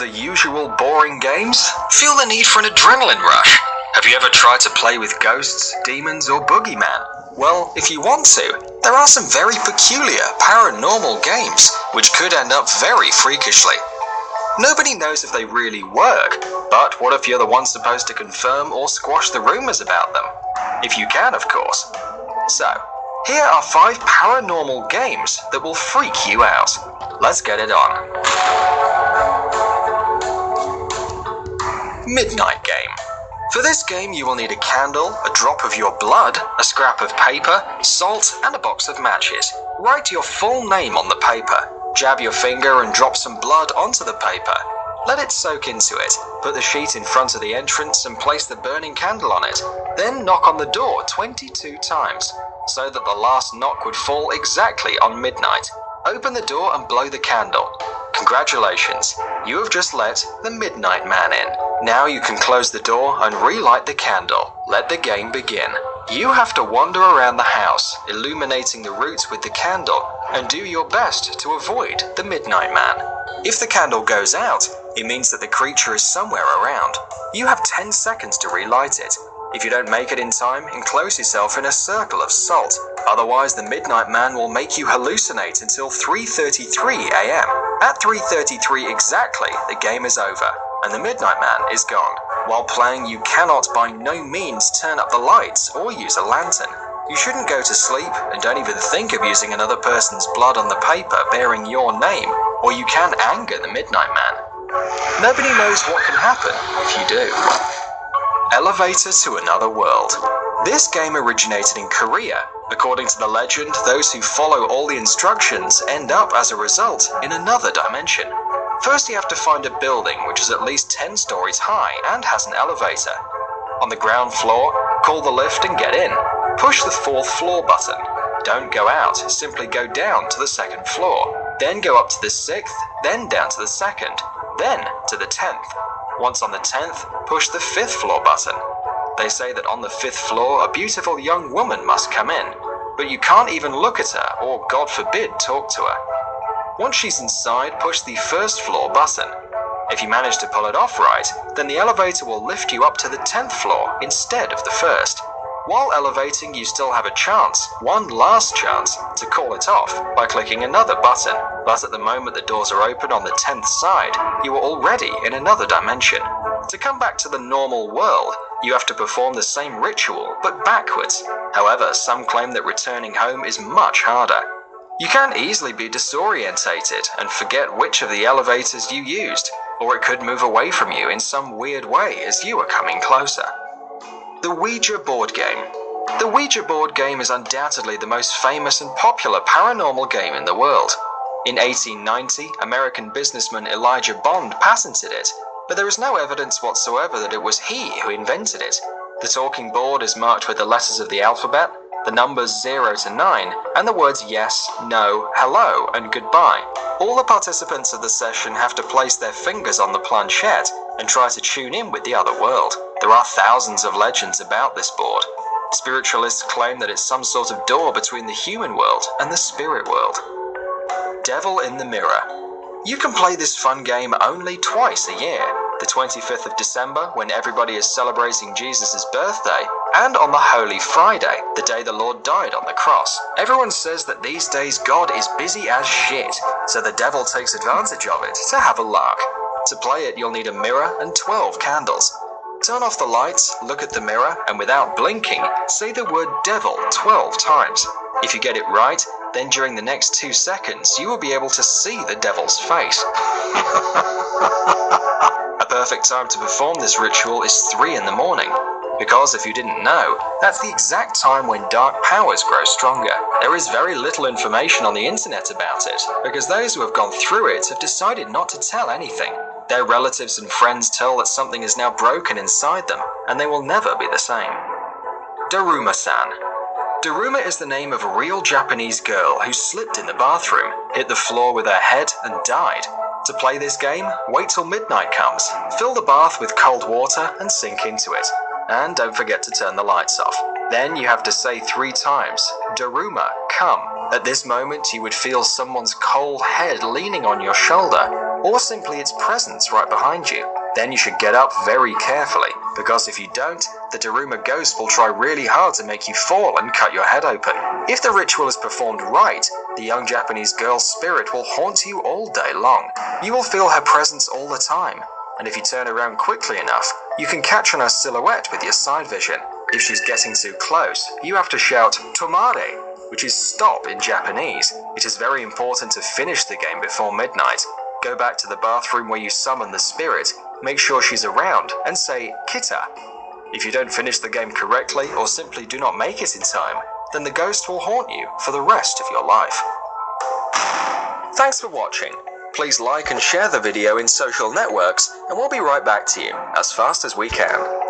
the usual boring games? Feel the need for an adrenaline rush? Have you ever tried to play with ghosts, demons, or boogeyman? Well, if you want to, there are some very peculiar paranormal games which could end up very freakishly. Nobody knows if they really work, but what if you're the one supposed to confirm or squash the rumors about them? If you can, of course. So, here are 5 paranormal games that will freak you out. Let's get it on. Midnight Game. For this game you will need a candle, a drop of your blood, a scrap of paper, salt, and a box of matches. Write your full name on the paper. Jab your finger and drop some blood onto the paper. Let it soak into it. Put the sheet in front of the entrance and place the burning candle on it. Then knock on the door 22 times, so that the last knock would fall exactly on midnight. Open the door and blow the candle. Congratulations, you have just let the Midnight Man in. Now you can close the door and relight the candle. Let the game begin. You have to wander around the house, illuminating the roots with the candle, and do your best to avoid the Midnight Man. If the candle goes out, it means that the creature is somewhere around. You have 10 seconds to relight it. If you don't make it in time, enclose yourself in a circle of salt. Otherwise, the Midnight Man will make you hallucinate until 3:33 a.m. At 3:33 exactly, the game is over, and the Midnight Man is gone. While playing, you cannot by no means turn up the lights or use a lantern. You shouldn't go to sleep, and don't even think of using another person's blood on the paper bearing your name, or you can anger the Midnight Man. Nobody knows what can happen if you do. Elevator to Another World. This game originated in Korea. According to the legend, those who follow all the instructions end up, as a result, in another dimension. First you have to find a building which is at least 10 stories high and has an elevator. On the ground floor, call the lift and get in. Push the 4th floor button. Don't go out, simply go down to the 2nd floor. Then go up to the 6th, then down to the 2nd, then to the 10th. Once on the 10th, push the 5th floor button. They say that on the 5th floor, a beautiful young woman must come in, but you can't even look at her or, God forbid, talk to her. Once she's inside, push the 1st floor button. If you manage to pull it off right, then the elevator will lift you up to the 10th floor instead of the 1st. While elevating, you still have a chance, one last chance, to call it off by clicking another button. But at the moment the doors are open on the 10th side, you are already in another dimension. To come back to the normal world, you have to perform the same ritual, but backwards. However, some claim that returning home is much harder. You can easily be disorientated and forget which of the elevators you used, or it could move away from you in some weird way as you are coming closer. The Ouija board game. The Ouija board game is undoubtedly the most famous and popular paranormal game in the world. In 1890, American businessman Elijah Bond patented it, but there is no evidence whatsoever that it was he who invented it. The talking board is marked with the letters of the alphabet, the numbers 0 to 9, and the words yes, no, hello, and goodbye. All the participants of the session have to place their fingers on the planchette and try to tune in with the other world. There are thousands of legends about this board. Spiritualists claim that it's some sort of door between the human world and the spirit world. Devil in the Mirror. You can play this fun game only twice a year. The 25th of December, when everybody is celebrating Jesus' birthday, and on the Holy Friday, the day the Lord died on the cross. Everyone says that these days God is busy as shit, so the devil takes advantage of it to have a lark. To play it, you'll need a mirror and 12 candles. Turn off the lights, look at the mirror, and without blinking, say the word devil 12 times. If you get it right, then during the next 2 seconds, you will be able to see the devil's face. A perfect time to perform this ritual is 3 in the morning, because if you didn't know, that's the exact time when dark powers grow stronger. There is very little information on the internet about it, because those who have gone through it have decided not to tell anything. Their relatives and friends tell that something is now broken inside them, and they will never be the same. Daruma-san. Daruma is the name of a real Japanese girl who slipped in the bathroom, hit the floor with her head, and died. To play this game, wait till midnight comes, fill the bath with cold water and sink into it. And don't forget to turn the lights off. Then you have to say 3 times, Daruma, come. At this moment, you would feel someone's cold head leaning on your shoulder. or simply its presence right behind you. Then you should get up very carefully, because if you don't, the Daruma ghost will try really hard to make you fall and cut your head open. If the ritual is performed right, the young Japanese girl's spirit will haunt you all day long. You will feel her presence all the time, and if you turn around quickly enough, you can catch on her silhouette with your side vision. If she's getting too close, you have to shout "Tomare," which is stop in Japanese. It is very important to finish the game before midnight. Go back to the bathroom where you summon the spirit, make sure she's around, and say "Kita." If you don't finish the game correctly or simply do not make it in time, then the ghost will haunt you for the rest of your life. Thanks for watching. Please like and share the video in social networks, and we'll be right back to you as fast as we can.